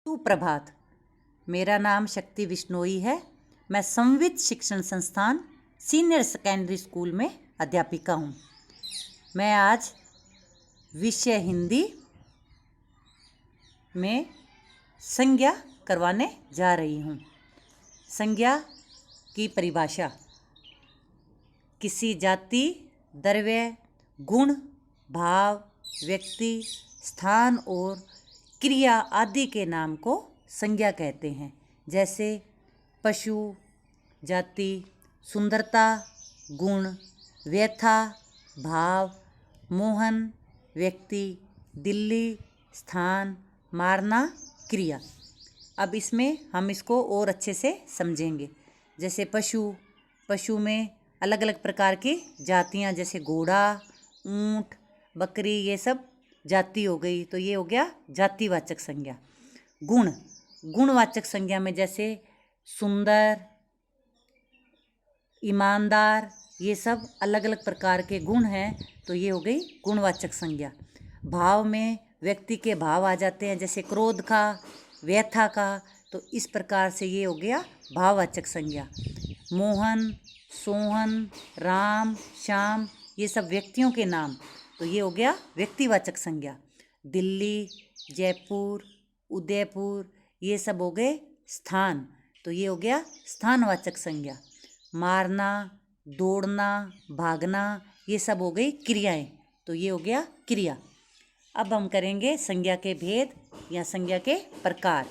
सुप्रभात। मेरा नाम शक्ति बिश्नोई है। मैं संवित शिक्षण संस्थान सीनियर सेकेंडरी स्कूल में अध्यापिका हूँ। मैं आज विषय हिंदी में संज्ञा करवाने जा रही हूँ। संज्ञा की परिभाषा: किसी जाति, द्रव्य, गुण, भाव, व्यक्ति, स्थान और क्रिया आदि के नाम को संज्ञा कहते हैं। जैसे पशु, जाति, सुंदरता, गुण, व्यथा, भाव, मोहन, व्यक्ति, दिल्ली, स्थान, मारना, क्रिया। अब इसमें हम इसको और अच्छे से समझेंगे। जैसे पशु में अलग अलग प्रकार की जातियाँ, जैसे घोड़ा, ऊंट, बकरी, ये सब जाति हो गई, तो ये हो गया जातिवाचक संज्ञा। गुणवाचक संज्ञा में जैसे सुंदर, ईमानदार, ये सब अलग अलग प्रकार के गुण हैं, तो ये हो गई गुणवाचक संज्ञा। भाव में व्यक्ति के भाव आ जाते हैं, जैसे क्रोध का, व्यथा का, तो इस प्रकार से ये हो गया भाववाचक संज्ञा। मोहन, सोहन, राम, श्याम, ये सब व्यक्तियों के नाम, तो ये हो गया व्यक्तिवाचक संज्ञा। दिल्ली, जयपुर, उदयपुर, ये सब हो गए स्थान, तो ये हो गया स्थानवाचक संज्ञा। मारना, दौड़ना, भागना, ये सब हो गई क्रियाएं, तो ये हो गया क्रिया। अब हम करेंगे संज्ञा के भेद या संज्ञा के प्रकार।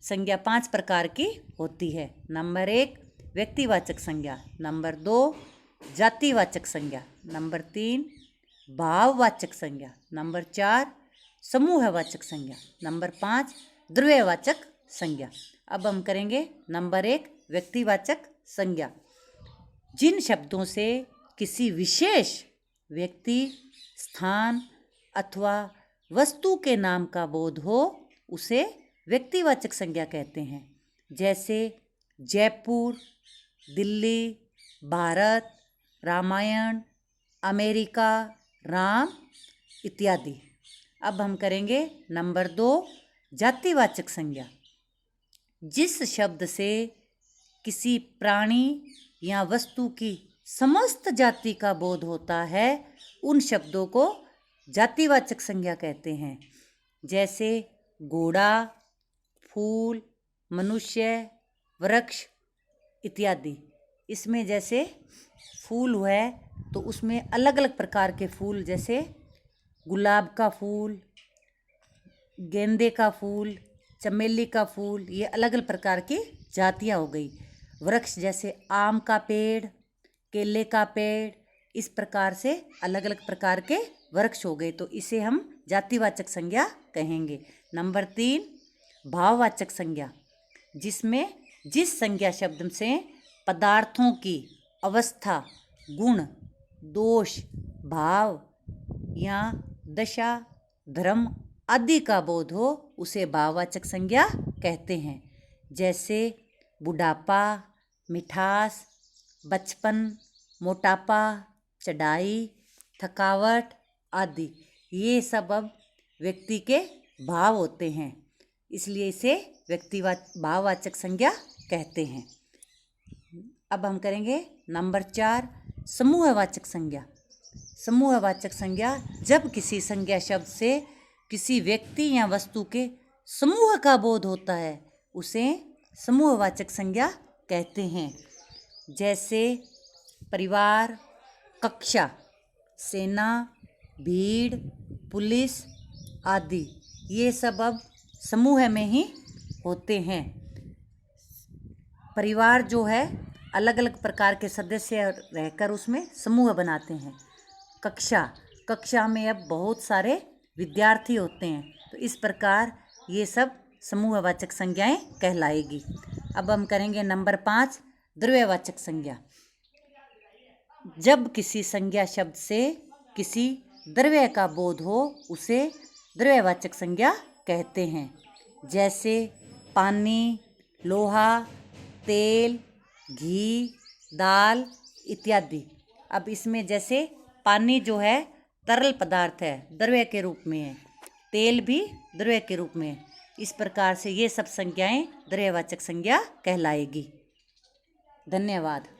संज्ञा 5 प्रकार की होती है। नंबर 1 व्यक्तिवाचक संज्ञा, नंबर 2 जातिवाचक संज्ञा, नंबर 3 भाववाचक संज्ञा, नंबर 4 समूहवाचक संज्ञा, नंबर 5 द्रव्यवाचक संज्ञा। अब हम करेंगे नंबर 1 व्यक्तिवाचक संज्ञा। जिन शब्दों से किसी विशेष व्यक्ति, स्थान अथवा वस्तु के नाम का बोध हो, उसे व्यक्तिवाचक संज्ञा कहते हैं। जैसे जयपुर, दिल्ली, भारत, रामायण, अमेरिका, राम इत्यादि। अब हम करेंगे नंबर 2 जातिवाचक संज्ञा। जिस शब्द से किसी प्राणी या वस्तु की समस्त जाति का बोध होता है, उन शब्दों को जातिवाचक संज्ञा कहते हैं। जैसे घोड़ा, फूल, मनुष्य, वृक्ष इत्यादि। इसमें जैसे फूल है तो उसमें अलग अलग प्रकार के फूल, जैसे गुलाब का फूल, गेंदे का फूल, चमेली का फूल, ये अलग अलग प्रकार की जातियाँ हो गई। वृक्ष जैसे आम का पेड़, केले का पेड़, इस प्रकार से अलग अलग प्रकार के वृक्ष हो गए, तो इसे हम जातिवाचक संज्ञा कहेंगे। नंबर 3 भाववाचक संज्ञा, जिसमें जिस संज्ञा शब्द से पदार्थों की अवस्था, गुण, दोष, भाव या दशा, धर्म आदि का बोध हो, उसे भाववाचक संज्ञा कहते हैं। जैसे बुढ़ापा, मिठास, बचपन, मोटापा, चढ़ाई, थकावट आदि, ये सब अब व्यक्ति के भाव होते हैं, इसलिए इसे भाववाचक संज्ञा कहते हैं। अब हम करेंगे नंबर 4 समूहवाचक संज्ञा। समूहवाचक संज्ञा, जब किसी संज्ञा शब्द से किसी व्यक्ति या वस्तु के समूह का बोध होता है, उसे समूहवाचक संज्ञा कहते हैं। जैसे परिवार, कक्षा, सेना, भीड़, पुलिस आदि, ये सब अब समूह में ही होते हैं। परिवार जो है अलग अलग प्रकार के सदस्य रहकर उसमें समूह बनाते हैं। कक्षा में अब बहुत सारे विद्यार्थी होते हैं, तो इस प्रकार ये सब समूहवाचक संज्ञाएं कहलाएगी। अब हम करेंगे नंबर 5 द्रव्यवाचक संज्ञा। जब किसी संज्ञा शब्द से किसी द्रव्य का बोध हो, उसे द्रव्यवाचक संज्ञा कहते हैं। जैसे पानी, लोहा, तेल, घी, दाल इत्यादि। अब इसमें जैसे पानी जो है तरल पदार्थ है, द्रव्य के रूप में है। तेल भी द्रव्य के रूप में है। इस प्रकार से ये सब संज्ञाएं द्रव्यवाचक संज्ञा कहलाएगी। धन्यवाद।